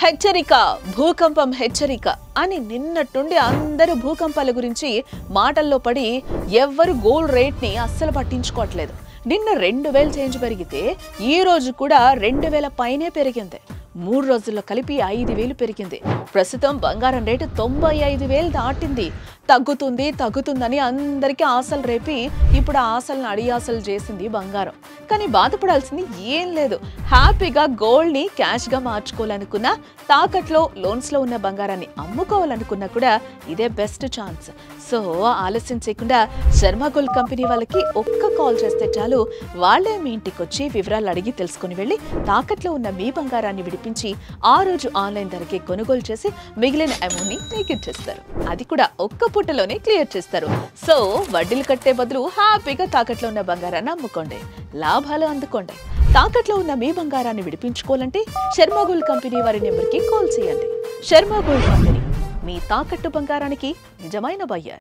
హెచ్చరిక భూకంపం హెచ్చరిక అని నిన్నట్టుండి అందరూ భూకంపాల గురించి మాటల్లో పడి ఎవ్వరు గోల్డ్ రేట్ ని అస్సలు పట్టించుకోవట్లేదు. నిన్న 2000 చేంజ్ పెరిగితే ఈ రోజు కూడా 2000 పైనే పెరిగింది. 3 రోజుల్లో కలిపి 5000 పెరిగింది. ప్రస్తుతం బంగారం రేటు 95000 దాటింది. తగ్గుతుందని అందరికీ ఆశలు రేపి ఇప్పుడు ఆశలను అడియాసలు చేసింది బంగారం. కానీ బాధపడాల్సింది ఏం లేదు. హ్యాపీగా గోల్డ్ ని క్యాష్ గా మార్చుకోవాలనుకున్నా, తాకట్లో లోన్స్ లో ఉన్న బంగారాన్ని అమ్ముకోవాలనుకున్నా కూడా ఇదే బెస్ట్ ఛాన్స్. సో ఆలస్యం చేయకుండా శర్మ గోల్డ్ కంపెనీ వాళ్ళకి ఒక్క కాల్ చేస్తే చాలు, వాళ్ళే మీ ఇంటికి వచ్చి వివరాలు అడిగి తెలుసుకుని వెళ్ళి తాకట్లో ఉన్న మీ బంగారాన్ని విడిపించి ఆ రోజు ఆన్లైన్ ధరకే కొనుగోలు చేసి మిగిలిన అమౌంట్ ని మీకు ఇచ్చేస్తారు. అది కూడా ఒక్క పూటలోనే క్లియర్ చేస్తారు. సో వడ్డీలు కట్టే బదులు హ్యాపీగా తాకట్లో ఉన్న బంగారాన్ని అమ్ముకోండి, లాభాలు అందుకోండి. తాకట్లో ఉన్న మీ బంగారాన్ని విడిపించుకోవాలంటే శర్మ గోల్డ్ కంపెనీ వారి నెంబర్కి కాల్ చేయండి. శర్మ గోల్డ్ కంపెనీ, మీ తాకట్టు బంగారానికి నిజమైన బయ్యర్.